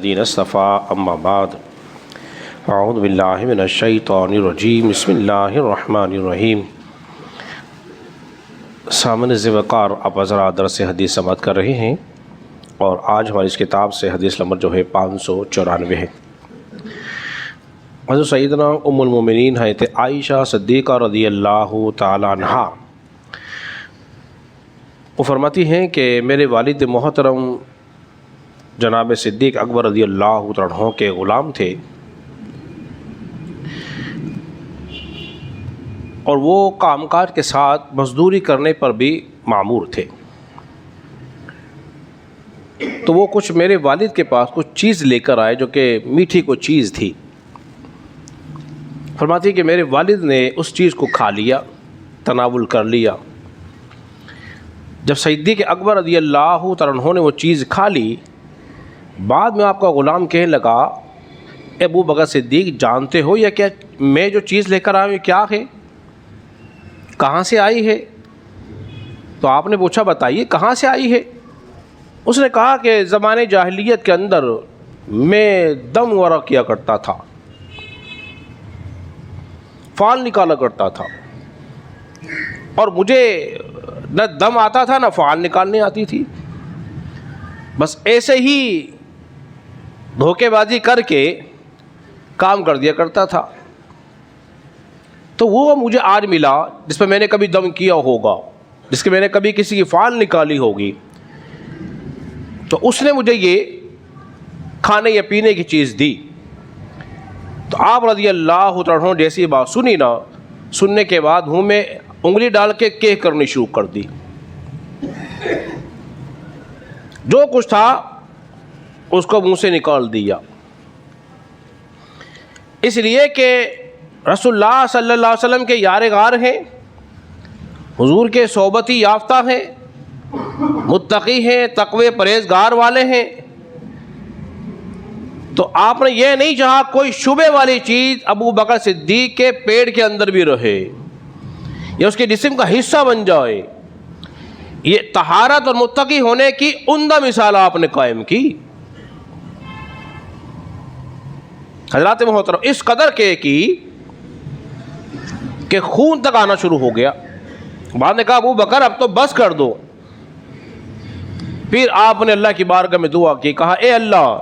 الذین اصطفیٰ اما بعد اعوذ باللہ من الشیطان الرجیم بسم اللہ الرحمن الرحیم۔ سامنے ذی وقار آپ حضرات درس حدیث سماعت کر رہے ہیں اور آج ہماری اس کتاب سے حدیث نمبر جو ہے 594 ہے۔ حضرت سیدنا ام المومنین حضرت عائشہ صدیقہ رضی اللہ تعالی عنہا وہ فرماتی ہیں کہ میرے والد محترم جناب صدیق اکبر رضی اللہ تعالی عنہ کے غلام تھے اور وہ کام کاج کے ساتھ مزدوری کرنے پر بھی معمور تھے، تو وہ کچھ میرے والد کے پاس کچھ چیز لے کر آئے جو کہ میٹھی کو چیز تھی۔ فرماتی کہ میرے والد نے اس چیز کو کھا لیا، تناول کر لیا۔ جب صدیق اکبر رضی اللہ تعالیٰ عنہ نے وہ چیز کھا لی، بعد میں آپ کا غلام کہنے لگا ابو بکر صدیق جانتے ہو یا کیا میں جو چیز لے کر آیا ہوں یہ کیا ہے، کہاں سے آئی ہے؟ تو آپ نے پوچھا بتائیے کہاں سے آئی ہے؟ اس نے کہا کہ زمانے جاہلیت کے اندر میں دم ورا کیا کرتا تھا، فال نکالا کرتا تھا، اور مجھے نہ دم آتا تھا نہ فال نکالنے آتی تھی، بس ایسے ہی دھوکے بازی کر کے کام کر دیا کرتا تھا۔ تو وہ مجھے آج ملا جس پہ میں نے کبھی دم کیا ہوگا، جس کے میں نے کبھی کسی کی فال نکالی ہوگی، تو اس نے مجھے یہ کھانے یا پینے کی چیز دی۔ تو آپ رضی اللہ عنہ جیسی بات سنی نا، سننے کے بعد منہ میں انگلی ڈال کے کہہ کرنی شروع کر دی۔ جو کچھ تھا اس کو منہ سے نکال دیا، اس لیے کہ رسول اللہ صلی اللہ علیہ وسلم کے یار غار ہیں، حضور کے صحبتی یافتہ ہیں، متقی ہیں، تقوی پرہیزگار والے ہیں، تو آپ نے یہ نہیں چاہا کوئی شبہ والی چیز ابو بکر صدیق کے پیٹ کے اندر بھی رہے یا اس کے جسم کا حصہ بن جائے۔ یہ طہارت اور متقی ہونے کی عمدہ مثال آپ نے قائم کی۔ حضرات محترم اس قدر کی کہ خون تک آنا شروع ہو گیا۔ بعد نے کہا ابو بکر اب تو بس کر دو۔ پھر آپ نے اللہ کی بارگاہ میں دعا کی، کہا اے اللہ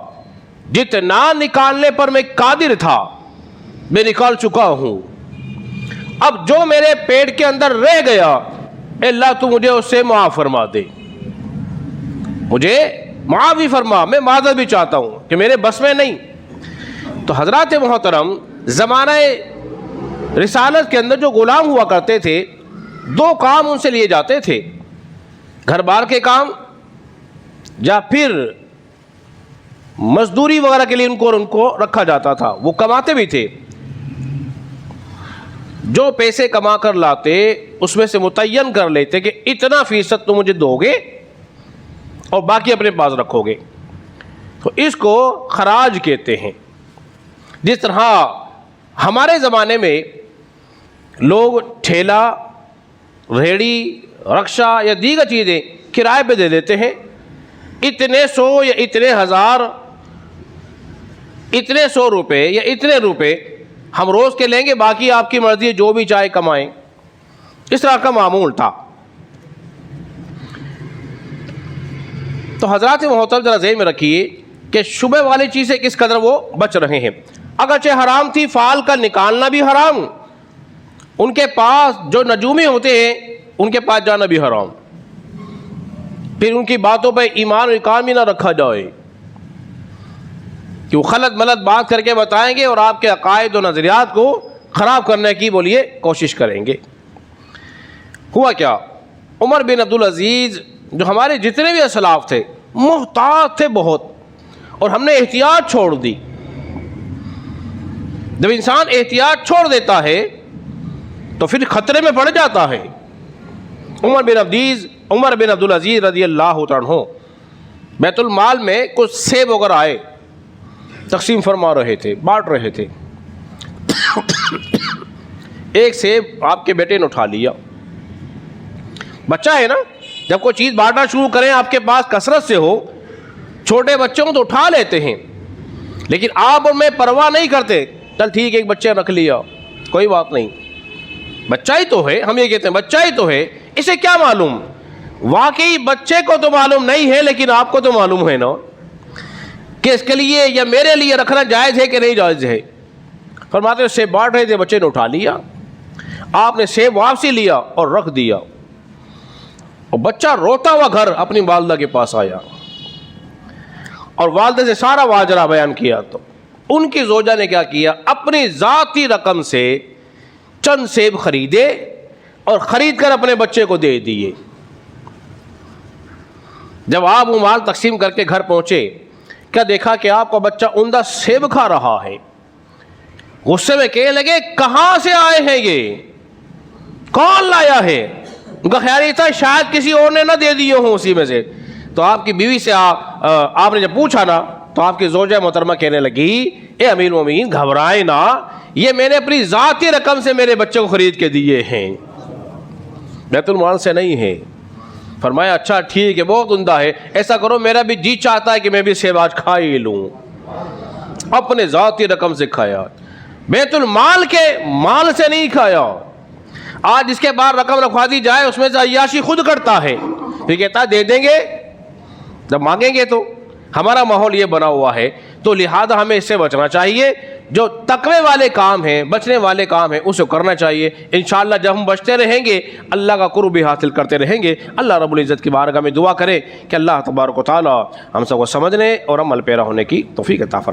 جتنا نکالنے پر میں قادر تھا میں نکال چکا ہوں، اب جو میرے پیٹ کے اندر رہ گیا اے اللہ تو مجھے اس سے معاف فرما دے، مجھے معاف بھی فرما، میں معذرت بھی چاہتا ہوں کہ میرے بس میں نہیں۔ تو حضرات محترم زمانہ رسالت کے اندر جو غلام ہوا کرتے تھے، دو کام ان سے لیے جاتے تھے، گھر بار کے کام یا پھر مزدوری وغیرہ کے لیے ان کو رکھا جاتا تھا۔ وہ کماتے بھی تھے، جو پیسے کما کر لاتے اس میں سے متعین کر لیتے کہ اتنا فیصد تو مجھے دو گے اور باقی اپنے پاس رکھو گے، تو اس کو خراج کہتے ہیں۔ جس طرح ہمارے زمانے میں لوگ ٹھیلا، ریڑی، رکشہ یا دیگر چیزیں کرائے پہ دے دیتے ہیں، اتنے سو یا اتنے ہزار، اتنے سو روپے یا اتنے روپے ہم روز کے لیں گے، باقی آپ کی مرضی ہے جو بھی چاہے کمائیں۔ اس طرح کا معمول تھا۔ تو حضرات محترم ذرا ذہن میں رکھیے کہ شبہ والی چیزیں کس قدر وہ بچ رہے ہیں۔ اگرچہ حرام تھی، فال کا نکالنا بھی حرام، ان کے پاس جو نجومی ہوتے ہیں ان کے پاس جانا بھی حرام، پھر ان کی باتوں پہ ایمان و اقام بھی نہ رکھا جائے کہ وہ غلط ملت بات کر کے بتائیں گے اور آپ کے عقائد و نظریات کو خراب کرنے کی بولیے کوشش کریں گے۔ ہوا کیا، عمر بن عبدالعزیز جو ہمارے جتنے بھی اسلاف تھے محتاط تھے بہت، اور ہم نے احتیاط چھوڑ دی۔ جب انسان احتیاط چھوڑ دیتا ہے تو پھر خطرے میں پڑ جاتا ہے۔ عمر بن عبدالعزیز رضی اللہ تعالیٰ عنہ بیت المال میں کچھ سیب وغیرہ آئے، تقسیم فرما رہے تھے، بانٹ رہے تھے۔ ایک سیب آپ کے بیٹے نے اٹھا لیا، بچہ ہے نا، جب کوئی چیز بانٹنا شروع کریں آپ کے پاس کثرت سے ہو، چھوٹے بچوں کو تو اٹھا لیتے ہیں، لیکن آپ اور میں پرواہ نہیں کرتے، چل ٹھیک ہے ایک بچہ رکھ لیا کوئی بات نہیں، بچہ ہی تو ہے، ہم یہ کہتے ہیں بچہ ہی تو ہے، اسے کیا معلوم؟ واقعی بچے کو تو معلوم نہیں ہے لیکن آپ کو تو معلوم ہے نا کہ اس کے لیے یا میرے لیے رکھنا جائز ہے کہ نہیں جائز ہے۔ فرماتے ہیں سیب بانٹ رہے تھے، بچے نے اٹھا لیا، آپ نے سیب واپسی لیا اور رکھ دیا، اور بچہ روتا ہوا گھر اپنی والدہ کے پاس آیا اور والدہ سے سارا ماجرا بیان کیا، تو ان کی زوجہ نے کیا کیا، اپنی ذاتی رقم سے چند سیب خریدے اور خرید کر اپنے بچے کو دے دیے۔ جب آپ وہ مال تقسیم کر کے گھر پہنچے، کیا دیکھا کہ آپ کا بچہ عمدہ سیب کھا رہا ہے۔ غصے میں کہنے لگے کہاں سے آئے ہیں یہ، کون لایا ہے؟ ان کا خیال یہ تھا شاید کسی اور نے نہ دے دیے ہوں اسی میں سے۔ تو آپ کی بیوی سے آپ نے جب پوچھا نا تو آپ کی زوجہ محترمہ کہنے لگی اے امیر المومنین گھبرائے نا، یہ میں نے اپنی ذاتی رقم سے میرے بچے کو خرید کے دیے ہیں، بیت المال سے نہیں ہے۔ فرمایا اچھا ٹھیک ہے، بہت عمدہ ہے، ایسا کرو میرا بھی جی چاہتا ہے کہ میں بھی سیب آج کھا ہی لوں۔ اپنے ذاتی رقم سے کھایا، بیت المال کے مال سے نہیں کھایا۔ آج اس کے بعد رقم رکھوا دی جائے اس میں سے عیاشی خود کرتا ہے، پھر کہتا ہے دے دیں گے جب مانگیں گے تو۔ ہمارا ماحول یہ بنا ہوا ہے، تو لہذا ہمیں اس سے بچنا چاہیے، جو تقوی والے کام ہیں، بچنے والے کام ہیں، اسے کرنا چاہیے۔ انشاءاللہ جب ہم بچتے رہیں گے اللہ کا قرب حاصل کرتے رہیں گے۔ اللہ رب العزت کی بارگاہ میں دعا کریں کہ اللہ تبارک و تعالی ہم سب کو سمجھنے اور عمل پیرا ہونے کی توفیق عطا فرمائے۔